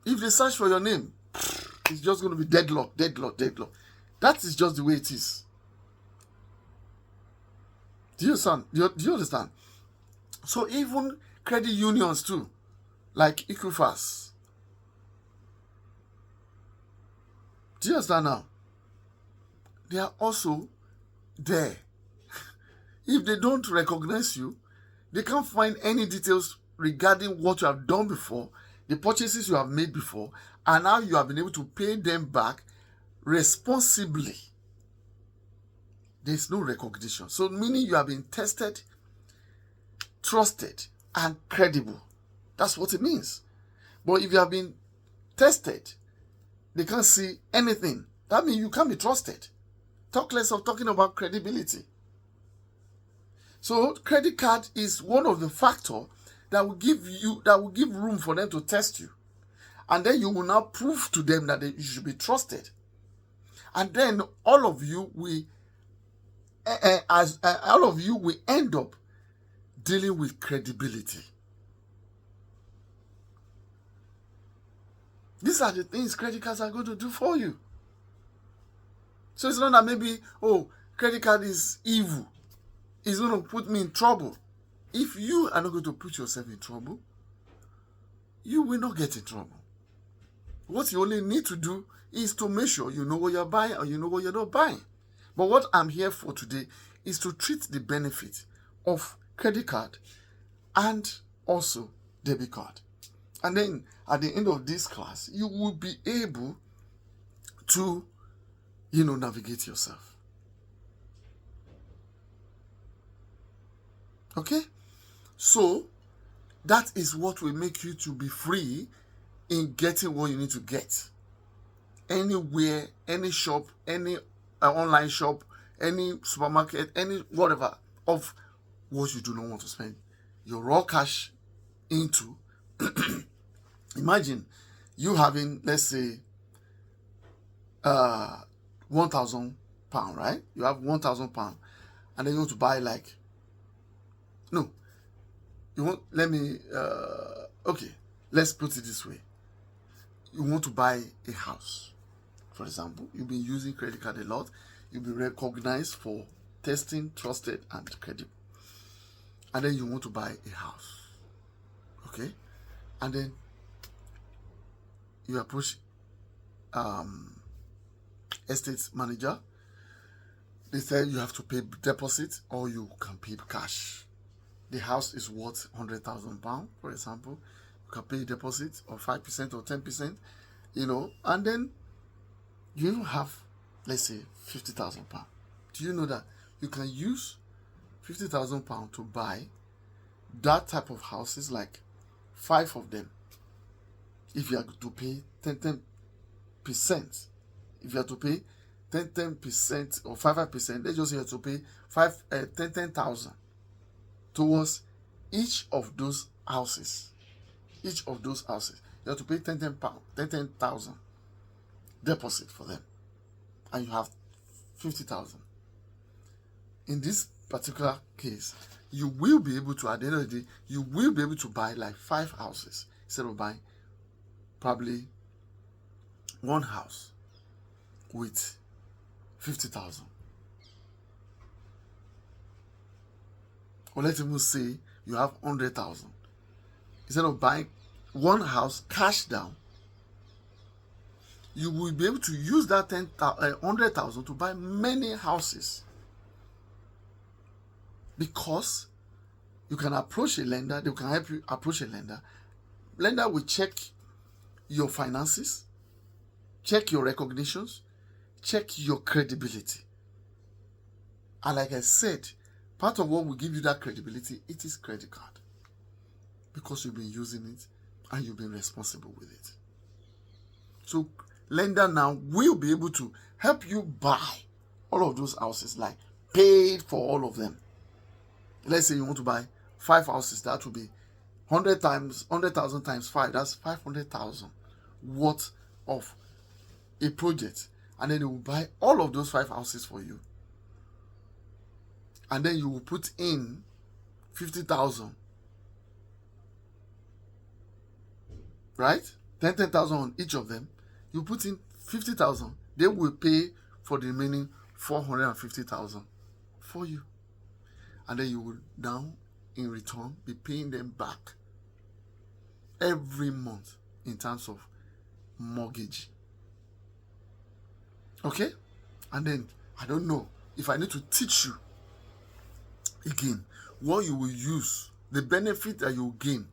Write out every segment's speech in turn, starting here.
If they search for your name, it's just going to be deadlock, deadlock, deadlock. That is just the way it is. Do you understand? Do you understand? So even credit unions too, like Equifax. Do you understand now? They are also there. If they don't recognize you, they can't find any details regarding what you have done before, the purchases you have made before, and how you have been able to pay them back responsibly. There's no recognition. So meaning you have been tested, trusted, and credible. That's what it means. But if you have been tested, they can't see anything. That means you can't be trusted. Talk less of talking about credibility. So credit card is one of the factors that will give room for them to test you. And then you will now prove to them that you should be trusted. And then all of you will end up dealing with credibility. These are the things credit cards are going to do for you. So it's not that maybe, credit card is evil. It's going to put me in trouble. If you are not going to put yourself in trouble, you will not get in trouble. What you only need to do is to make sure you know what you're buying or you know what you're not buying. But what I'm here for today is to treat the benefit of credit card and also debit card. And then at the end of this class, you will be able to, navigate yourself. Okay? So, that is what will make you to be free in getting what you need to get. Anywhere, any shop, any online shop, any supermarket, any whatever of what you do not want to spend your raw cash into. Imagine you having, let's say, £1,000, right? You have £1,000, and then you want to buy let's put it this way. You want to buy a house, for example. You've been using credit card a lot. You'll be recognized for testing, trusted, and credible. And then you want to buy a house. Okay? And then you approach estate manager. They say you have to pay deposit or you can pay cash. The house is worth £100,000, for example. You can pay a deposit of 5% or 10%, and then you even have, let's say, £50,000. Do you know that you can use £50,000 to buy that type of houses, like 5 of them, if you are to pay 10%. If you have to pay 10% or 5%, let's just say you have to pay 10,000 towards each of those houses. Each of those houses, you have to pay 10,000 deposit for them, and you have 50,000. In this particular case, you will be able to, at the end of the day, you will be able to buy like 5 houses instead of buying probably one house with 50,000. Or let's even say you have 100,000. Instead of buying one house cash down, you will be able to use that 100,000 to buy many houses, because you can approach a lender. They can help you approach a lender. Lender will check your finances, check your recognitions, check your credibility. And like I said, part of what will give you that credibility, it is credit card. Because you've been using it and you've been responsible with it. So lender now will be able to help you buy all of those houses, like paid for all of them. Let's say you want to buy 5 houses, that will be 100,000 times 5, that's 500,000 worth of a project. And then they will buy all of those 5 houses for you. And then you will put in 50,000. Right? 10,000 on each of them, you put in 50,000, they will pay for the remaining 450,000 for you. And then you will now, in return, be paying them back every month in terms of mortgage. Okay? And then, I don't know if I need to teach you again what you will use, the benefit that you will gain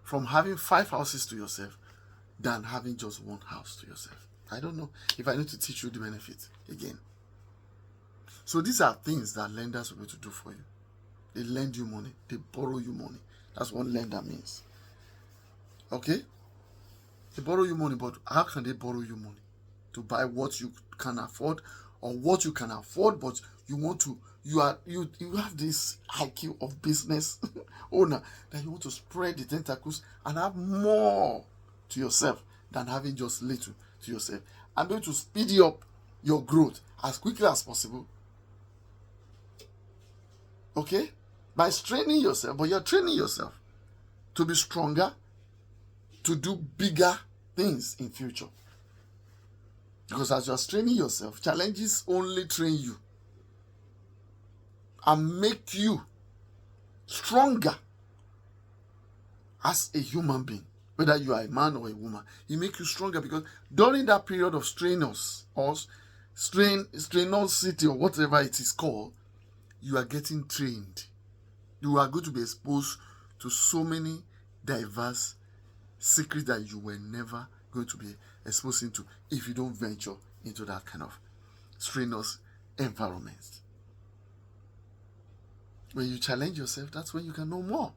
from having 5 houses to yourself than having just 1 house to yourself. I don't know if I need to teach you the benefit again. So these are things that lenders will be able to do for you. They lend you money. They borrow you money. That's what lender means. Okay? They borrow you money, but how can they borrow you money? To buy what you can afford, or what you can afford, but you want to, you have this IQ of business owner that you want to spread the tentacles and have more to yourself than having just little to yourself. I'm going to speed you up your growth as quickly as possible. Okay? By training yourself, but you're training yourself to be stronger, to do bigger things in future. Because as you're training yourself, challenges only train you and make you stronger as a human being. Whether you are a man or a woman, it makes you stronger, because during that period of strenuosity or whatever it is called, you are getting trained. You are going to be exposed to so many diverse secrets that you were never going to be exposed into if you don't venture into that kind of strenuous environment. When you challenge yourself, that's when you can know more.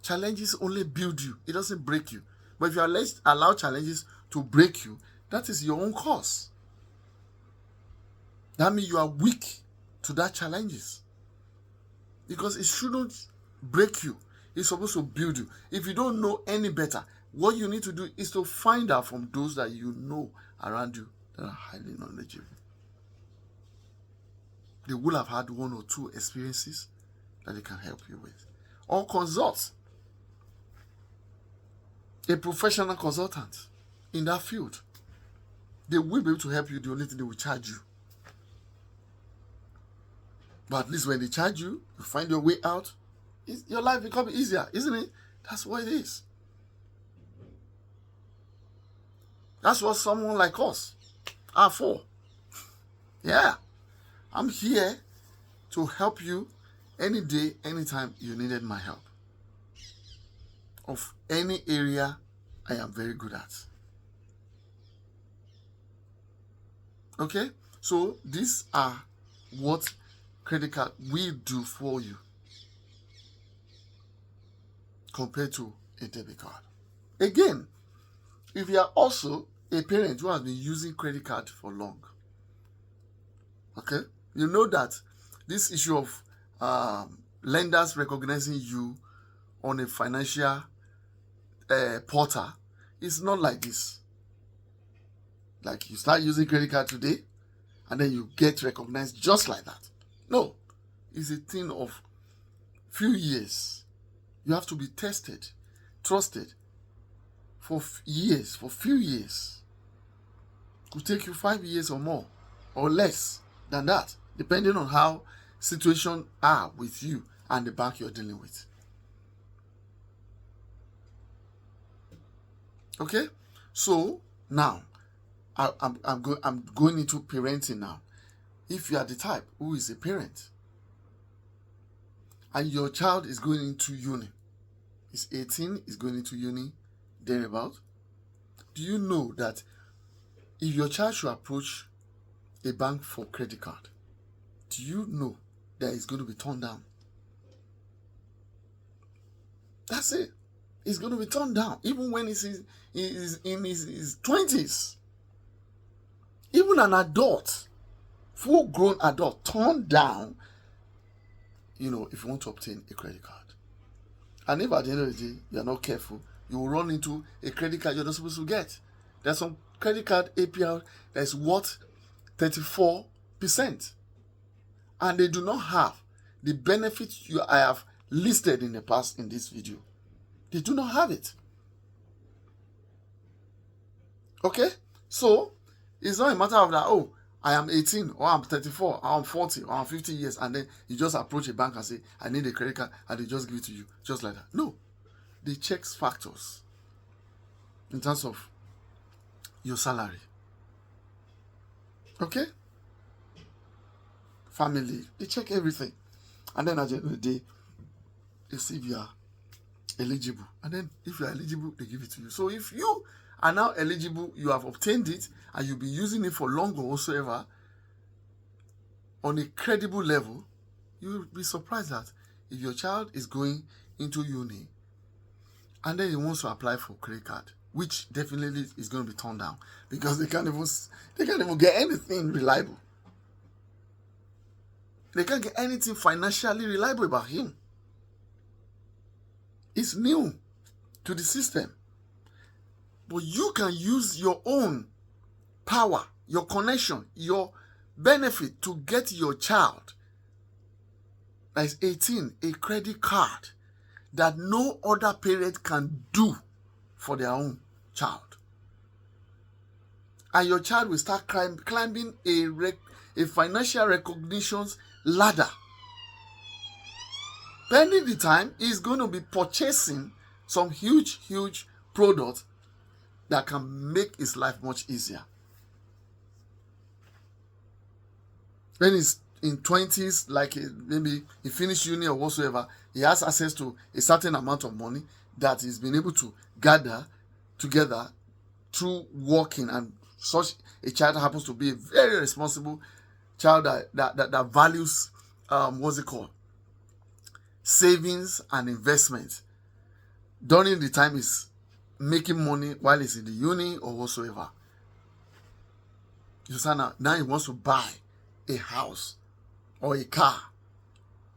Challenges only build you. It doesn't break you. But if you allow challenges to break you, that is your own cause. That means you are weak to that challenges. Because it shouldn't break you. It's supposed to build you. If you don't know any better, what you need to do is to find out from those that you know around you that are highly knowledgeable. They will have had 1 or 2 experiences that they can help you with. Or consult a professional consultant in that field. They will be able to help you. The only thing, they will charge you. But at least when they charge you, you find your way out. Your life becomes easier, isn't it? That's what it is. That's what someone like us are for. Yeah. I'm here to help you any day, anytime you needed my help. Of any area I am very good at. Okay? So these are what credit card will do for you compared to a debit card. Again, if you are also a parent who has been using credit card for long, okay, you know that this issue of lenders recognizing you on a financial portal is not like this. Like you start using credit card today and then you get recognized just like that. No, it's a thing of few years. You have to be tested, trusted for years, for few years. It could take you 5 years or more, or less than that, depending on how situations are with you and the bank you're dealing with. Okay, so now I'm going into parenting now. If you are the type who is a parent and your child is going into uni, is 18, is going into uni, thereabout, do you know that if your child should approach a bank for credit card, do you know that it's going to be turned down? That's it. It's going to be turned down, even when he's in his 20s. Even an adult, full-grown adult, turned down, if you want to obtain a credit card. And if at the end of the day, you're not careful, you will run into a credit card you're not supposed to get. There's some credit card APR that's worth 34%. And they do not have the benefits I have listed in the past in this video. They do not have it. Okay? So, it's not a matter of that, oh, I am 18, or I'm 34, or I'm 40, or I'm 50 years, and then you just approach a bank and say, I need a credit card, and they just give it to you, just like that. No. They check factors in terms of your salary. Okay? Family. They check everything. And then at the end of the day, they see if you are eligible. And then if you are eligible, they give it to you. So if you are now eligible, you have obtained it, and you'll be using it for long or whatsoever, on a credible level, you will be surprised that if your child is going into uni and then he wants to apply for credit card, which definitely is going to be turned down because they can't even get anything reliable. They can't get anything financially reliable about him. It's new to the system. But you can use your own power, your connection, your benefit to get your child that is 18 a credit card that no other parent can do for their own child. And your child will start climbing a financial recognition ladder. Pending the time, he's going to be purchasing some huge products that can make his life much easier. When he's in 20s, like maybe he finished uni or whatsoever, he has access to a certain amount of money that he's been able to gather together through working, and such a child happens to be a very responsible child that values savings and investment during the time he's making money while he's in the uni or whatsoever. You see, now he wants to buy a house or a car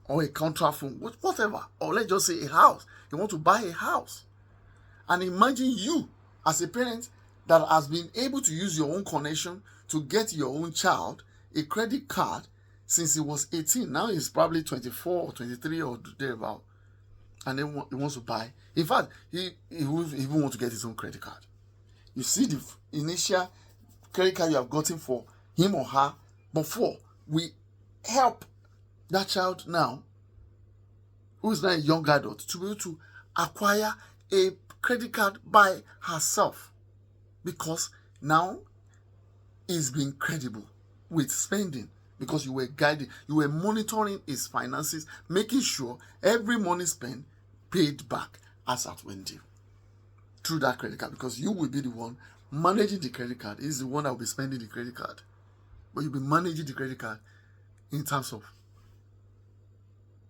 or a contract phone, whatever, or let's just say a house. You want to buy a house. And imagine you as a parent that has been able to use your own connection to get your own child a credit card since he was 18. Now he's probably 24 or 23 or thereabout. And then he wants to buy. In fact, he will even want to get his own credit card. You see the initial credit card you have gotten for him or her before. We help that child now, who is now a young adult, to be able to acquire a credit card by herself, because now he's being credible with spending, because you were guiding, you were monitoring his finances, making sure every money spent paid back as at when due through that credit card, because you will be the one managing the credit card. He's the one that will be spending the credit card, but you'll be managing the credit card in terms of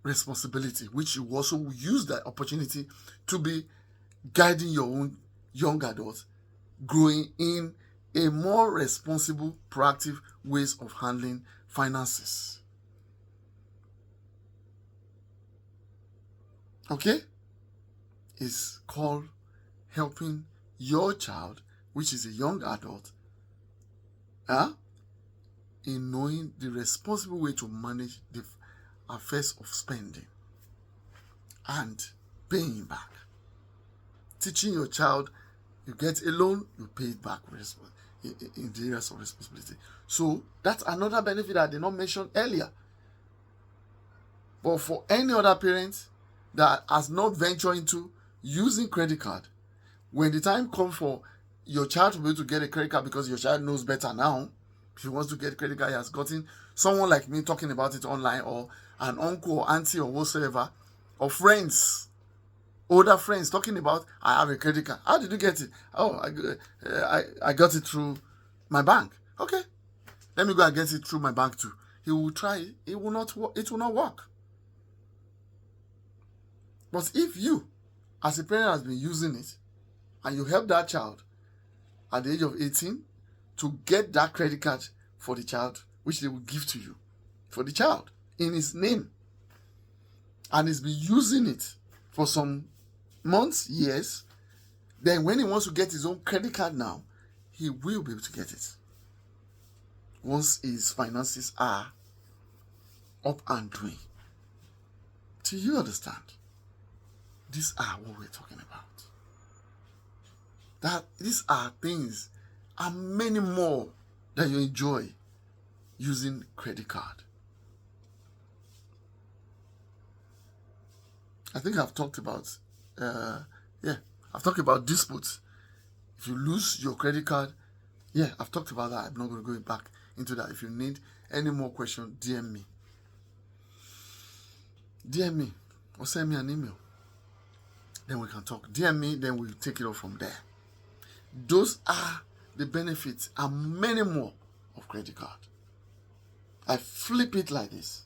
responsibility, which you also will use that opportunity to be guiding your own young adults growing in a more responsible, proactive ways of handling finances. Okay? It's called helping your child, which is a young adult, in knowing the responsible way to manage the affairs of spending and paying back. Teaching your child, you get a loan, you pay it back in the areas of responsibility. So that's another benefit I did not mention earlier. But for any other parent that has not ventured into using credit card, when the time comes for your child to be able to get a credit card, because your child knows better now, if he wants to get a credit card, he has gotten someone like me talking about it online, or an uncle or auntie or whatsoever, or friends, older friends talking about, I have a credit card. How did you get it? Oh, I got it through my bank. Okay, let me go and get it through my bank too. He will try it. It will not work. But if you, as a parent, has been using it, and you help that child at the age of 18 to get that credit card for the child, which they will give to you for the child in his name, and he's been using it for some months, years, then when he wants to get his own credit card now, he will be able to get it once his finances are up and doing. Do you understand? These are what we're talking about. These are things and many more that you enjoy using credit card. I think I've talked about, I've talked about disputes. If you lose your credit card, I've talked about that. I'm not going to go back into that. If you need any more questions, DM me. DM me or send me an email. Then we can talk. DM me, then we'll take it off from there. Those are the benefits and many more of credit card. I flip it like this.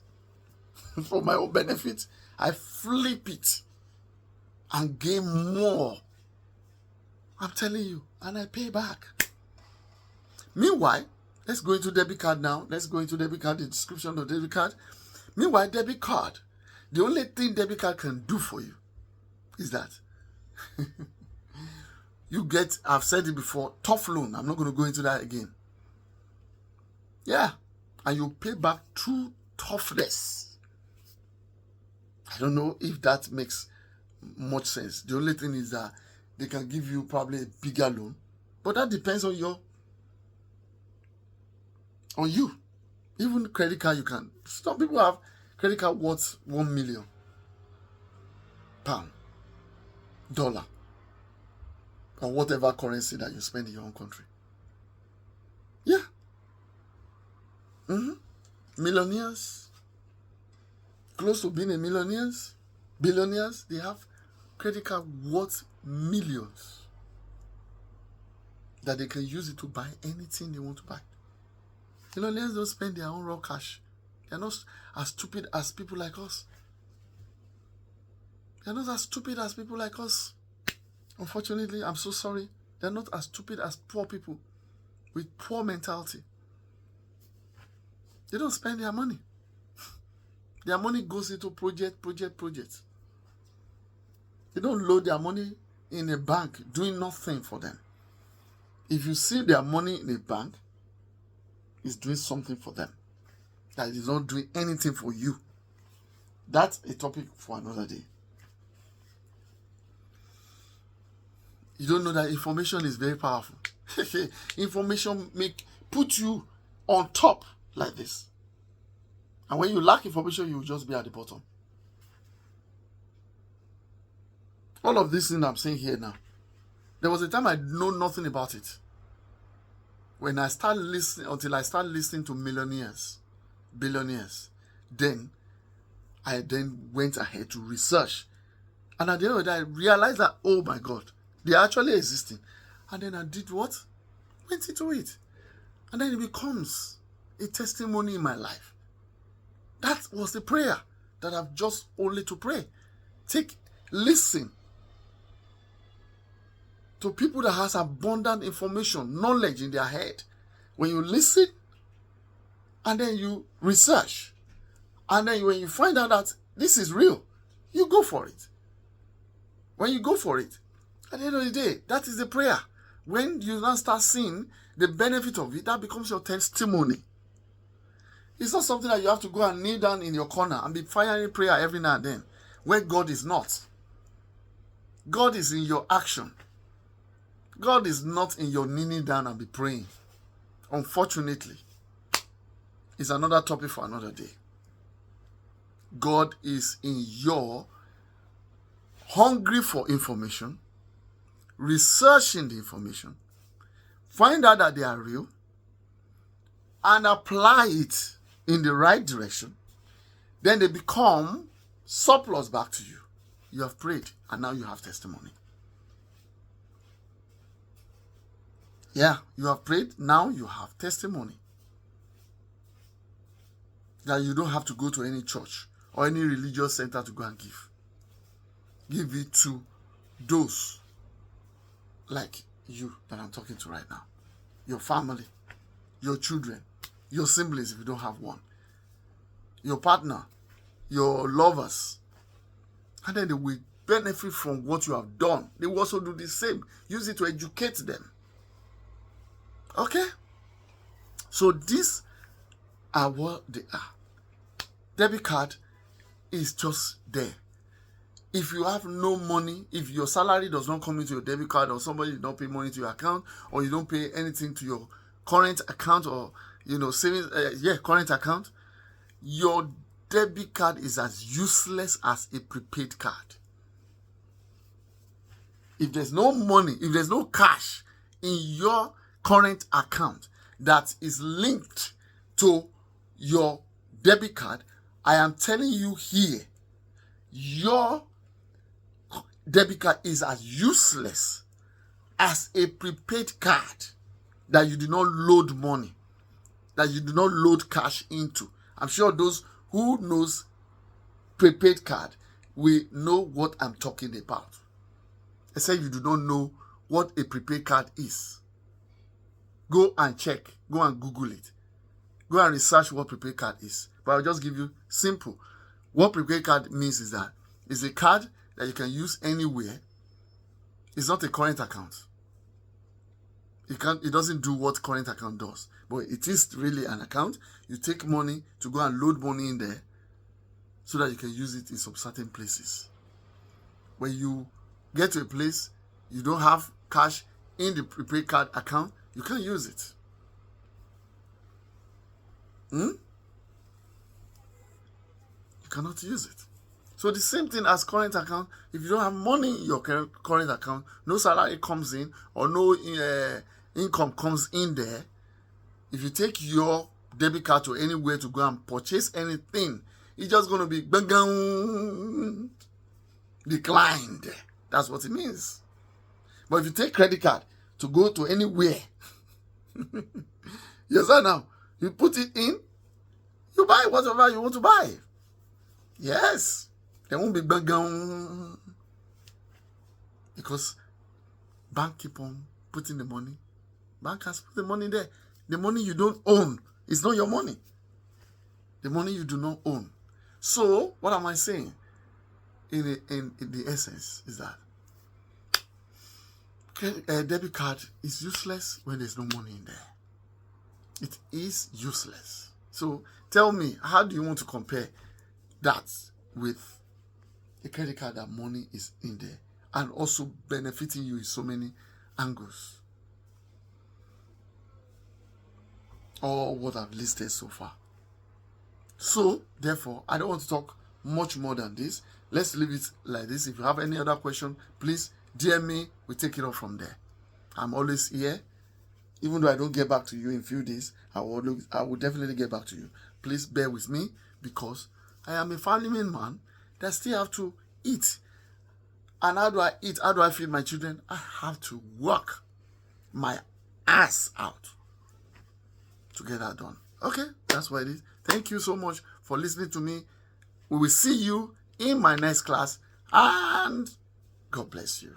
For my own benefit, I flip it and gain more. I'm telling you, and I pay back. Meanwhile, let's go into debit card now. Let's go into debit card, the description of debit card. Meanwhile, debit card, the only thing debit card can do for you is that you get, I've said it before, tough loan. I'm not going to go into that again. Yeah, and you pay back through toughness. I don't know if that makes much sense. The only thing is that they can give you probably a bigger loan, but that depends on you. Even credit card, you can. Some people have credit card worth £1 million, dollar, or whatever currency that you spend in your own country. Yeah. Millionaires, close to being a millionaires, billionaires, they have credit card worth millions that they can use it to buy anything they want to buy. Millionaires don't spend their own raw cash. They're not as stupid as people like us. They're not as stupid as people like us. Unfortunately, I'm so sorry. They're not as stupid as poor people with poor mentality. They don't spend their money. Their money goes into project. They don't load their money in a bank doing nothing for them. If you see their money in a bank, it's doing something for them. That is not doing anything for you. That's a topic for another day. You don't know that information is very powerful. Information put you on top like this. And when you lack information, you will just be at the bottom. All of this thing I'm saying here now, there was a time I know nothing about it. When I start listening, until I start listening to millionaires, billionaires, then I went ahead to research. And at the end of the day, I realized that, oh my God, they are actually existing. And then I did what? Went into it. And then it becomes a testimony in my life. That was the prayer that I've just only to pray. Listen to people that has abundant information, knowledge in their head. When you listen, and then you research, and then when you find out that this is real, you go for it. When you go for it, at the end of the day, that is the prayer. When you now start seeing the benefit of it, that becomes your testimony. It's not something that you have to go and kneel down in your corner and be firing prayer every now and then, where God is not. God is in your action. God is not in your kneeling down and be praying. Unfortunately, it's another topic for another day. God is in your hungry for information, researching the information, find out that they are real, and apply it in the right direction. Then they become surplus back to you. You have prayed, and now you have testimony. Yeah, you have prayed, now you have testimony. That you don't have to go to any church or any religious center to go and give. Give it to those like you that I'm talking to right now. Your family, your children, your siblings if you don't have one, your partner, your lovers. And then they will benefit from what you have done. They will also do the same. Use it to educate them. Okay? So these are what they are. Debit card is just there. If you have no money, if your salary does not come into your debit card, or somebody did not pay money to your account, or you don't pay anything to your current account, or savings, current account, your debit card is as useless as a prepaid card. If there's no money, if there's no cash in your current account that is linked to your debit card, I am telling you here, your debit card is as useless as a prepaid card that you do not load money, that you do not load cash into. I'm sure those who knows prepaid card will know what I'm talking about. I said you do not know what a prepaid card is. Go and check. Go and Google it. Go and research what prepaid card is. But I'll just give you simple. What prepaid card means is that it's a card that you can use anywhere. It's not a current account. It doesn't do what current account does. But it is really an account. You take money to go and load money in there so that you can use it in some certain places. When you get to a place, you don't have cash in the prepaid card account, you can't use it. You cannot use it. So the same thing as current account. If you don't have money in your current account, no salary comes in, or no income comes in there, if you take your debit card to anywhere to go and purchase anything, it's just going to be declined. That's what it means. But if you take credit card to go to anywhere, yes or now, you put it in, you buy whatever you want to buy. Yes. There won't be because bank keep on putting the money. Bank has put the money there. The money you don't own is not your money. The money you do not own. So, what am I saying? In the essence is that a debit card is useless when there's no money in there. It is useless. So tell me, how do you want to compare that with a credit card that money is in there and also benefiting you in so many angles? Or what I've listed so far. So, therefore, I don't want to talk much more than this. Let's leave it like this. If you have any other question, please DM me. We take it off from there. I'm always here. Even though I don't get back to you in a few days, I will definitely get back to you. Please bear with me, because I am a family man that still have to eat. And how do I eat? How do I feed my children? I have to work my ass out to get that done. Okay, that's what it is. Thank you so much for listening to me. We will see you in my next class, and God bless you.